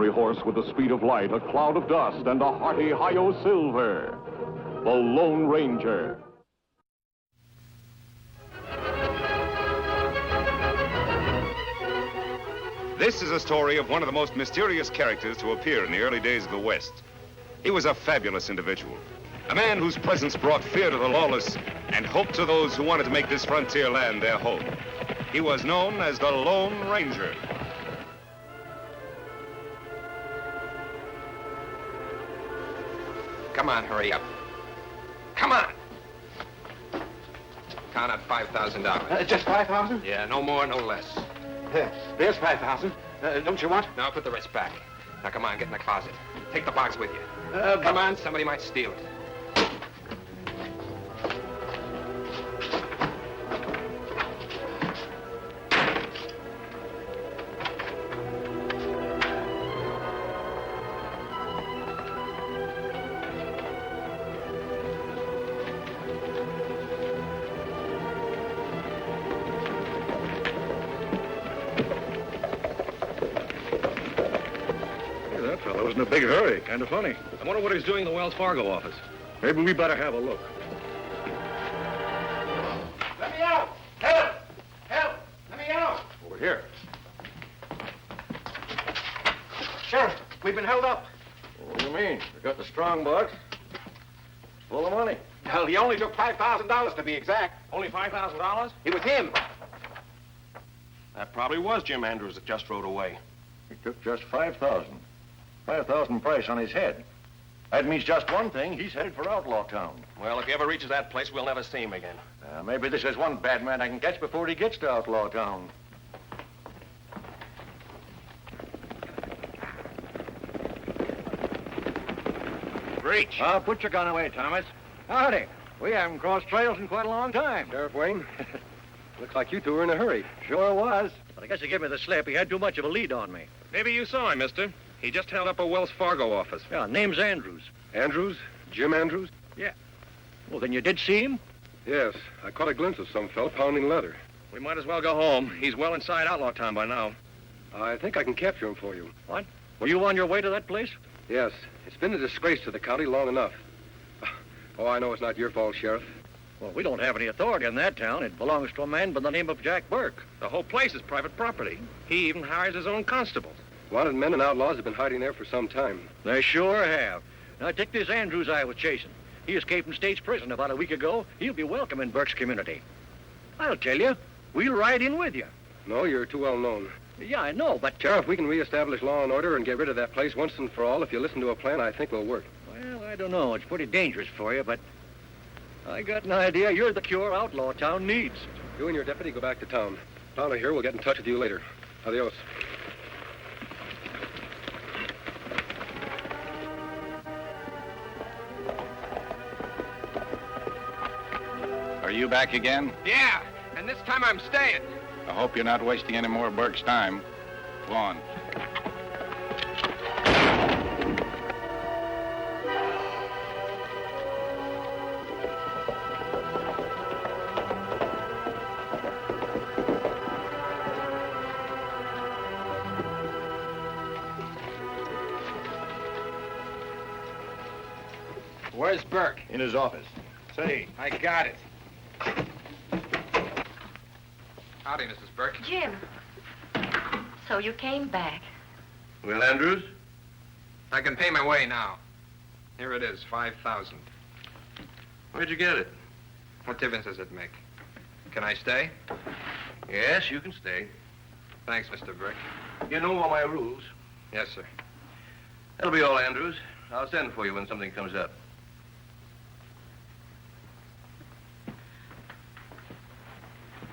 fiery horse with the speed of light, a cloud of dust, and a hearty hi-yo silver. The Lone Ranger. This is a story of one of the most mysterious characters to appear in the early days of the West. He was a fabulous individual, a man whose presence brought fear to the lawless and hope to those who wanted to make this frontier land their home. He was known as the Lone Ranger. Come on, hurry up. Come on. Count out $5,000. Just 5,000? Yeah, no more, no less. There's 5,000. Don't you want? Now put the rest back. Now come on, get in the closet. Take the box with you. Come on, somebody might steal it. That fellow was in a big hurry. Kind of funny. I wonder what he's doing in the Wells Fargo office. Maybe we better have a look. Let me out! Help! Help! Let me out! Over here. Sheriff, we've been held up. What do you mean? We got the strong box. Full of money. Well, he only took $5,000 to be exact. Only $5,000? It was him. That probably was Jim Andrews that just rode away. He took just 5,000. 5,000 price on his head. That means just one thing. He's headed for Outlaw Town. Well, if he ever reaches that place, we'll never see him again. Maybe this is one bad man I can catch before he gets to Outlaw Town. Reach. Put your gun away, Thomas. Howdy. We haven't crossed trails in quite a long time. Sheriff Wayne, looks like you two were in a hurry. Sure was. But I guess he gave me the slip. He had too much of a lead on me. Maybe you saw him, mister. He just held up a Wells Fargo office. Yeah, name's Andrews. Andrews? Jim Andrews? Well, then you did see him? Yes. I caught a glimpse of some fellow pounding leather. We might as well go home. He's well inside Outlaw Town by now. I think I can capture him for you. What? Were you on your way to that place? Yes. It's been a disgrace to the county long enough. Oh, I know it's not your fault, Sheriff. Well, we don't have any authority in that town. It belongs to a man by the name of Jack Burke. The whole place is private property. He even hires his own constables. Wanted men and outlaws have been hiding there for some time. They sure have. Now, take this Andrews I was chasing. He escaped from state's prison about a week ago. He'll be welcome in Burke's community. I'll tell you, we'll ride in with you. No, you're too well known. Yeah, I know, but... Sheriff, we can reestablish law and order and get rid of that place once and for all. If you listen to a plan I think will work. Well, I don't know. It's pretty dangerous for you, but I got an idea. You're the cure Outlaw Town needs. You and your deputy go back to town. Fowler here will get in touch with you later. Adios. Are you back again? Yeah, and this time I'm staying. I hope you're not wasting any more of Burke's time. Go on. Where's Burke? In his office. Say, I got it. Howdy, Mrs. Burke. Jim, so you came back. Well, Andrews? I can pay my way now. Here it is, 5,000. Where'd you get it? What difference does it make? Can I stay? Yes, you can stay. Thanks, Mr. Burke. You know all my rules. Yes, sir. That'll be all, Andrews. I'll send for you when something comes up.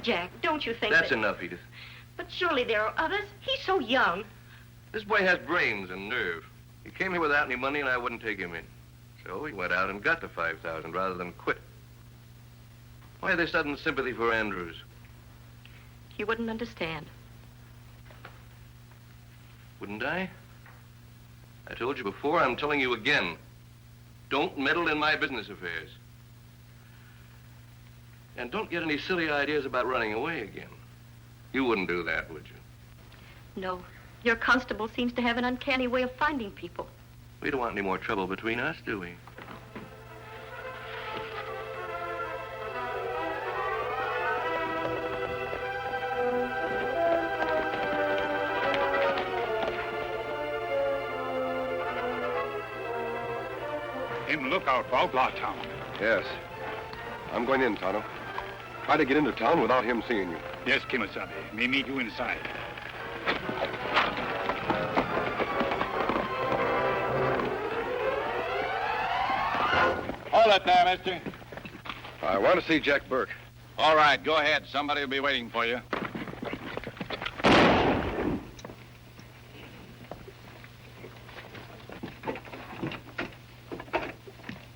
Jack, don't you think That's that... enough, Edith. But surely there are others. He's so young. This boy has brains and nerve. He came here without any money, and I wouldn't take him in. So he went out and got the 5,000 rather than quit. Why this sudden sympathy for Andrews? You wouldn't understand. Wouldn't I? I told you before, I'm telling you again. Don't meddle in my business affairs. And don't get any silly ideas about running away again. You wouldn't do that, would you? No, Your constable seems to have an uncanny way of finding people. We don't want any more trouble between us, do we? Him lookout for Outlaw Town. Yes. I'm going in, Tonto. Try to get into town without him seeing you. Yes, Kimasabi. Me meet you inside. Hold it there, mister. I want to see Jack Burke. All right, go ahead. Somebody will be waiting for you.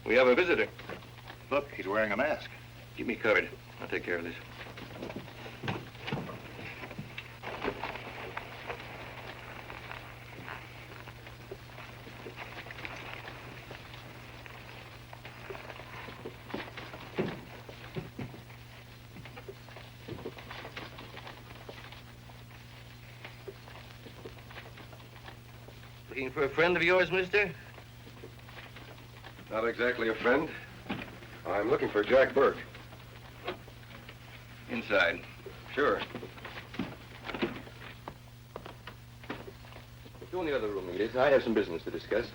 We have a visitor. Look, he's wearing a mask. Keep me covered. I'll take care of this. Looking for a friend of yours, mister? Not exactly a friend. I'm looking for Jack Burke. Inside. Sure. Go in the other room, Edith. I have some business to discuss.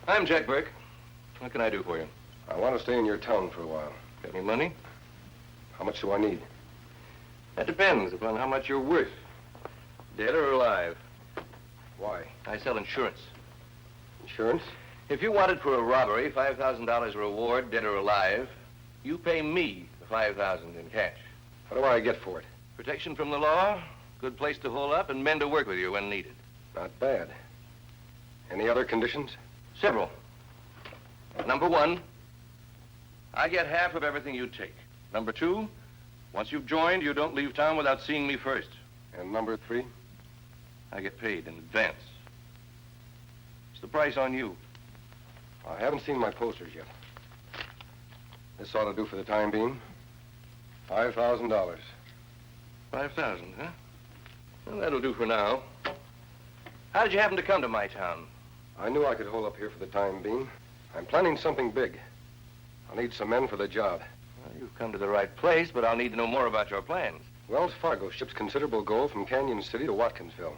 I'm Jack Burke. What can I do for you? I want to stay in your town for a while. Got any money? How much do I need? That depends upon how much you're worth. Dead or alive. Why? I sell insurance. Insurance? If you wanted for a robbery, $5,000 reward, dead or alive, you pay me the $5,000 in cash. What do I get for it? Protection from the law, good place to hole up, and men to work with you when needed. Not bad. Any other conditions? Several. Number one, I get half of everything you take. Number two, once you've joined, you don't leave town without seeing me first. And number three? I get paid in advance. What's the price on you? I haven't seen my posters yet. This ought to do for the time being. $5,000. 5,000, huh? Well, that'll do for now. How did you happen to come to my town? I knew I could hold up here for the time being. I'm planning something big. I'll need some men for the job. Well, you've come to the right place, but I'll need to know more about your plans. Wells Fargo ships considerable gold from Canyon City to Watkinsville.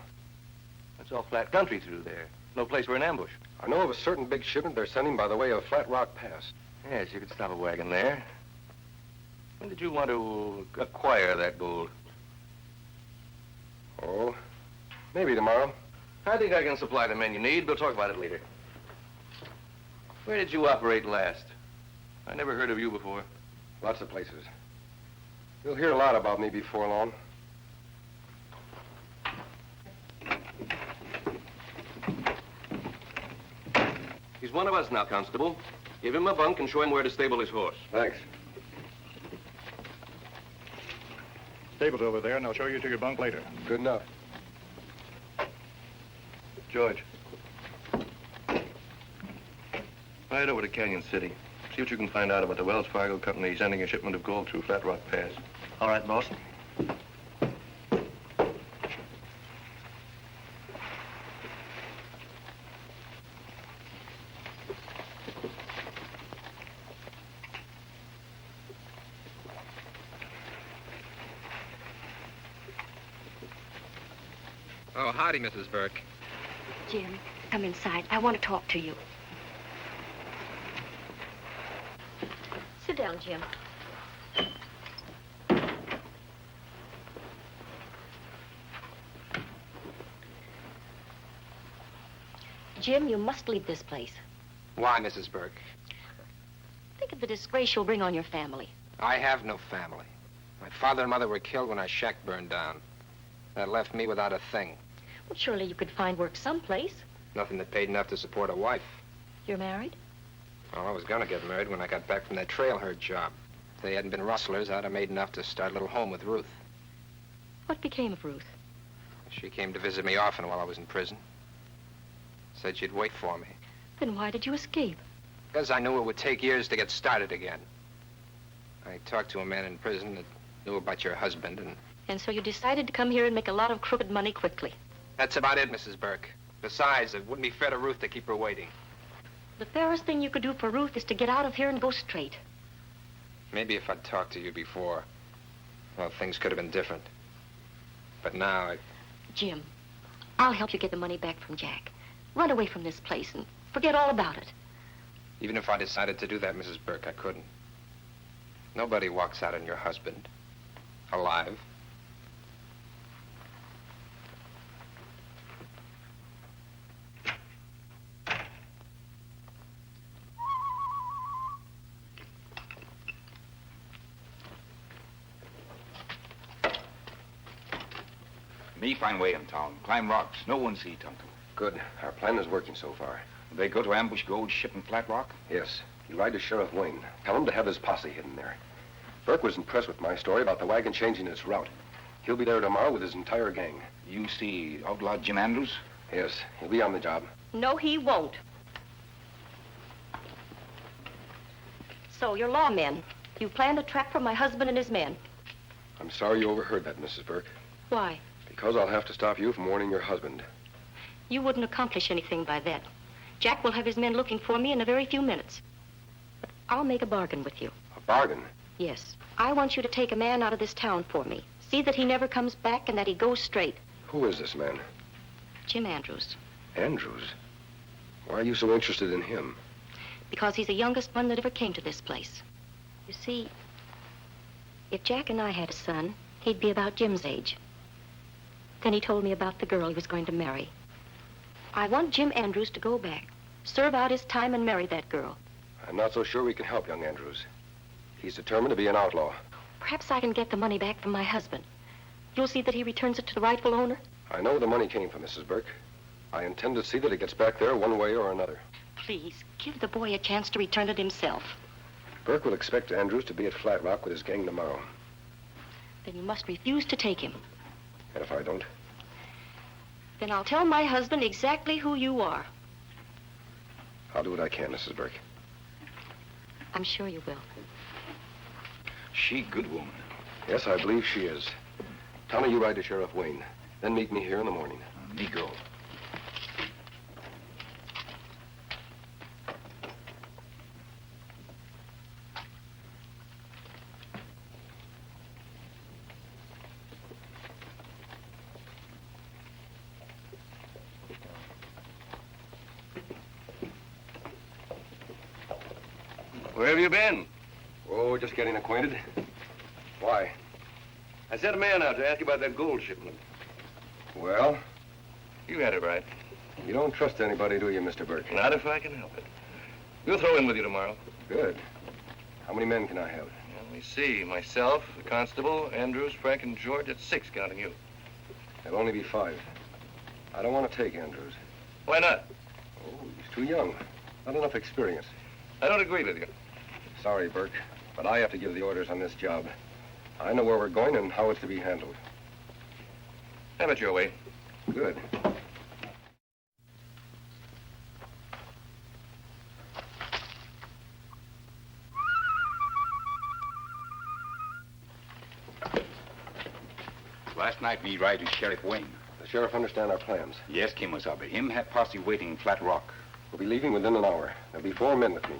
It's all flat country through there. No place for an ambush. I know of a certain big shipment they're sending by the way of Flat Rock Pass. Yes, you could stop a wagon there. When did you want to acquire that gold? Oh, maybe tomorrow. I think I can supply the men you need. We'll talk about it later. Where did you operate last? I never heard of you before. Lots of places. You'll hear a lot about me before long. He's one of us now, Constable. Give him a bunk and show him where to stable his horse. Thanks. Stable's over there, and I'll show you to your bunk later. Good enough. George. Ride over to Canyon City. See what you can find out about the Wells Fargo Company sending a shipment of gold through Flat Rock Pass. All right, boss. Oh, howdy, Mrs. Burke. Jim, come inside. I want to talk to you. Sit down, Jim. Jim, you must leave this place. Why, Mrs. Burke? Think of the disgrace you'll bring on your family. I have no family. My father and mother were killed when our shack burned down. That left me without a thing. Well, surely you could find work someplace. Nothing that paid enough to support a wife. You're married? Well, I was gonna get married when I got back from that trail herd job. If they hadn't been rustlers, I'd have made enough to start a little home with Ruth. What became of Ruth? She came to visit me often while I was in prison. Said she'd wait for me. Then why did you escape? Because I knew it would take years to get started again. I talked to a man in prison that knew about your husband, and And so you decided to come here and make a lot of crooked money quickly. That's about it, Mrs. Burke. Besides, it wouldn't be fair to Ruth to keep her waiting. The fairest thing you could do for Ruth is to get out of here and go straight. Maybe if I'd talked to you before, well, things could have been different. But now, Jim, I'll help you get the money back from Jack. Run away from this place and forget all about it. even if I decided to do that, Mrs. Burke, I couldn't. Nobody walks out on your husband alive. Me find way in town. Climb rocks. No one see Tonto. Good. Our plan is working so far. They go to ambush gold ship in Flat Rock? Yes. You ride to Sheriff Wayne. Tell him to have his posse hidden there. Burke was impressed with my story about the wagon changing its route. He'll be there tomorrow with his entire gang. You see outlaw Jim Andrews? Yes, he'll be on the job. No, he won't. So, you're lawmen. You planned a trap for my husband and his men. I'm sorry you overheard that, Mrs. Burke. Why? Because I'll have to stop you from warning your husband. You wouldn't accomplish anything by that. Jack will have his men looking for me in a very few minutes. But I'll make a bargain with you. A bargain? Yes. I want you to take a man out of this town for me. See that he never comes back and that he goes straight. Who is this man? Jim Andrews. Andrews? Why are you so interested in him? Because he's the youngest one that ever came to this place. You see, if Jack and I had a son, he'd be about Jim's age. Then he told me about the girl he was going to marry. I want Jim Andrews to go back, serve out his time, and marry that girl. I'm not so sure we can help young Andrews. He's determined to be an outlaw. Perhaps I can get the money back from my husband. You'll see that he returns it to the rightful owner? I know where the money came from, Mrs. Burke. I intend to see that it gets back there one way or another. Please, give the boy a chance to return it himself. Burke will expect Andrews to be at Flat Rock with his gang tomorrow. Then you must refuse to take him. And if I don't? Then I'll tell my husband exactly who you are. I'll do what I can, Mrs. Burke. I'm sure you will. She good woman. Yes, I believe she is. Tommy, you ride to Sheriff Wayne. Then meet me here in the morning. Me go. Where have you been? Oh, just getting acquainted. Why? I sent a man out to ask you about that gold shipment. Well, You had it right. you don't trust anybody, do you, Mr. Burke? Not if I can help it. We'll throw in with you tomorrow. Good. How many men can I have? Let me see. Myself, the constable, Andrews, Frank, and George. That's 6, counting you. There'll only be 5. I don't want to take Andrews. Why not? Oh, he's too young. Not enough experience. I don't agree with you. Sorry, Burke, but I have to give the orders on this job. I know where we're going and how it's to be handled. Have it your way. Good. Last night me ride to Sheriff Wayne. The sheriff understand our plans. Yes, Kimosabe. Him have posse waiting in Flat Rock. We'll be leaving within an hour. There'll be 4 men with me.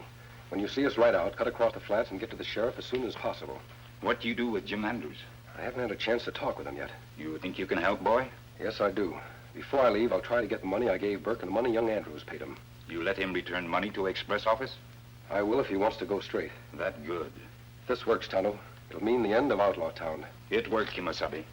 When you see us ride out, cut across the flats and get to the sheriff as soon as possible. What you do with Jim Andrews? I haven't had a chance to talk with him yet. You think you can help, boy? Yes, I do. Before I leave, I'll try to get the money I gave Burke and the money young Andrews paid him. You let him return money to express office? I will if he wants to go straight. That good. If this works, Tonto, it'll mean the end of Outlaw Town. It worked, Kimosabe.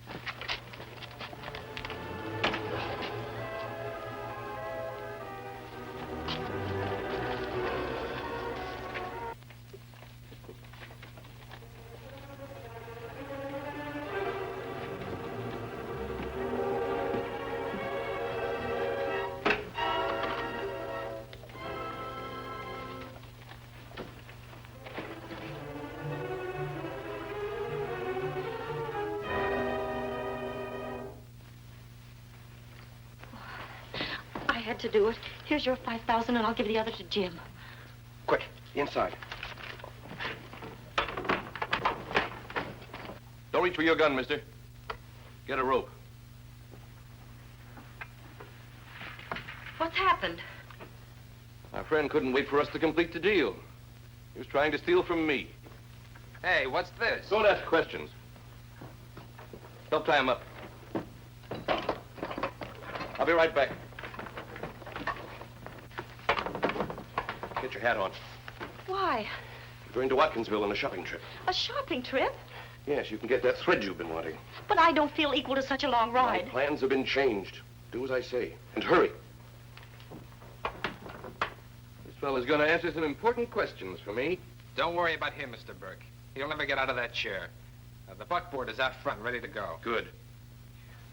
I had to do it. Here's your 5,000 and I'll give the other to Jim. Quick, inside. Don't reach for your gun, mister. Get a rope. What's happened? Our friend couldn't wait for us to complete the deal. He was trying to steal from me. Hey, what's this? Don't ask questions. Help tie him up. I'll be right back. Get your hat on. Why? We're going to Watkinsville on a shopping trip. A shopping trip? Yes, you can get that thread you've been wanting. But I don't feel equal to such a long My ride. plans have been changed. Do as I say. And hurry. This fellow's going to answer some important questions for me. Don't worry about him, Mr. Burke. He'll never get out of that chair. The buckboard is out front, ready to go. Good.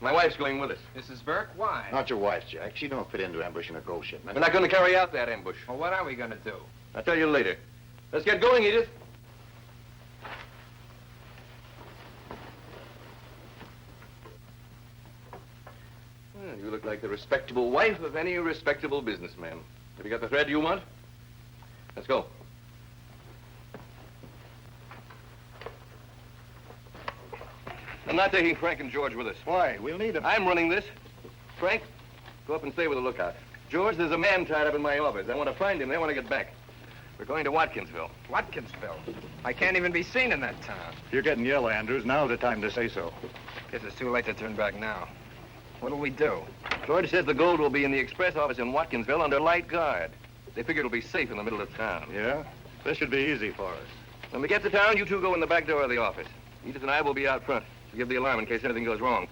My wife's going with us. Mrs. Burke, why? Not your wife, Jack. She don't fit into ambushing a gold shipment. We're not going to carry out that ambush. Well, what are we going to do? I'll tell you later. Let's get going, Edith. Well, you look like the respectable wife of any respectable businessman. Have you got the thread you want? Let's go. I'm not taking Frank and George with us. Why? We'll need them. I'm running this. Frank, go up and stay with the lookout. George, there's a man tied up in my office. I want to find him. I want to get back. We're going to Watkinsville. Watkinsville. I can't even be seen in that town. You're getting yellow, Andrews. Now's the time to say so. Guess it's too late to turn back now. What'll we do? George says the gold will be in the express office in Watkinsville under light guard. They figure it'll be safe in the middle of town. Yeah? This should be easy for us. When we get to town, you two go in the back door of the office. Edith and I will be out front to give the alarm in case anything goes wrong.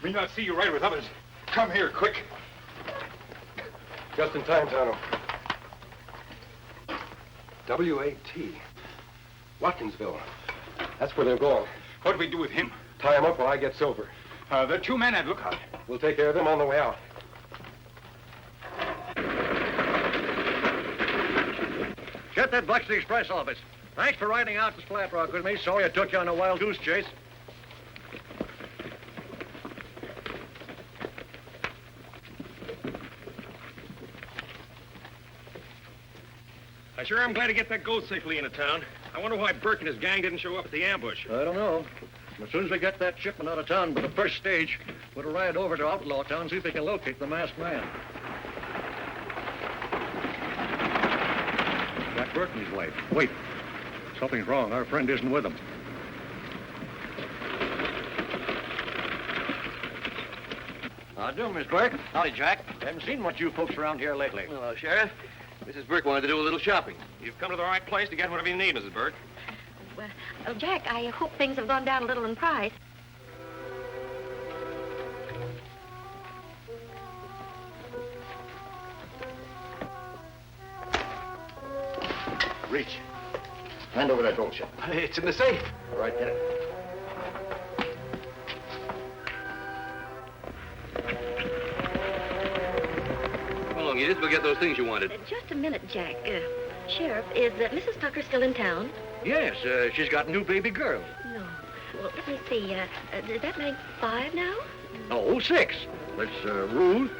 We not see you right with others. Come here, quick. Just in time, Tonto. W-A-T. Watkinsville. That's where they're going. What do we do with him? Tie him up while I get sober. There are 2 men at lookout. We'll take care of them on the way out. Get that Bucks Express office. Thanks for riding out to Flat Rock with me. Sorry I took you on a wild goose chase. I sure am glad to get that gold safely into town. I wonder why Burke and his gang didn't show up at the ambush. I don't know. As soon as we get that shipment out of town by the first stage, we'll ride over to Outlaw Town, see if we can locate the masked man. Jack Burke and his wife. Wait. Something's wrong. Our friend isn't with them. How do, Miss Burke? Howdy, Jack. Haven't seen much of you folks around here lately. Hello, Sheriff. Mrs. Burke wanted to do a little shopping. You've come to the right place to get whatever you need, Mrs. Burke. Well, Jack, I hope things have gone down a little in price. Reach. Hand over that gold ship. It's in the safe. All right, get it. Come along, Edith. We'll get those things you wanted. Just a minute, Jack. Sheriff, is Mrs. Tucker still in town? Yes, she's got a new baby girl. No. Well, let me see. Does that make 5 now? Oh, 6. Let's, Ruth.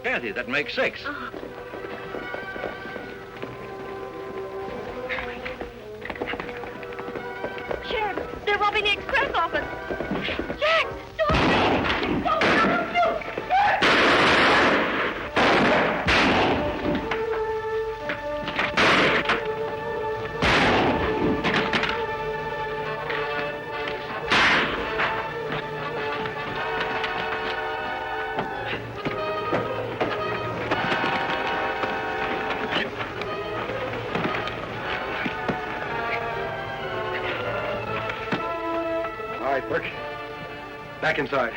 Kathy, that makes 6. Oh. Sheriff, they're robbing the express office. Jack, stop! right, Burke. Back inside.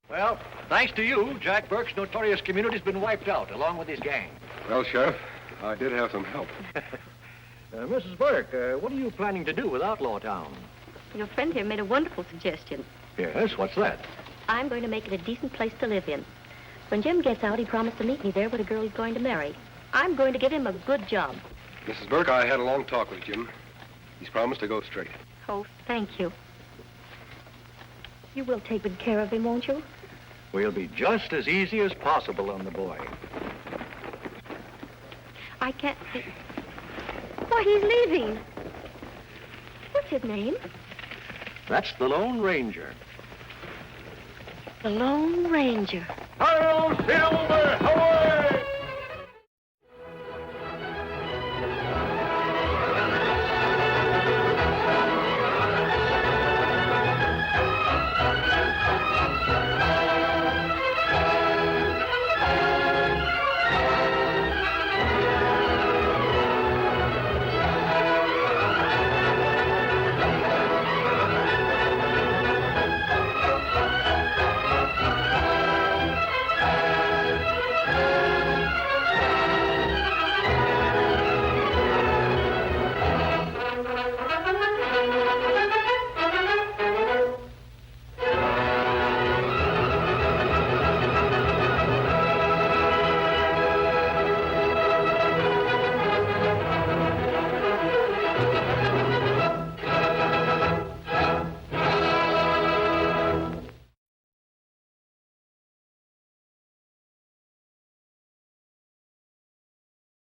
Well, thanks to you, Jack Burke's notorious community's been wiped out, along with his gang. Well, Sheriff, I did have some help. Mrs. Burke, what are you planning to do with Outlaw Town? Your friend here made a wonderful suggestion. Yes, what's that? I'm going to make it a decent place to live in. When Jim gets out, he promised to meet me there with a girl he's going to marry. I'm going to give him a good job. Mrs. Burke, I had a long talk with Jim. He's promised to go straight. Oh, thank you. You will take good care of him, won't you? We'll be just as easy as possible on the boy. I can't see. Why, he's leaving. What's his name? That's the Lone Ranger. The Lone Ranger. Hi-yo, Silver! Away!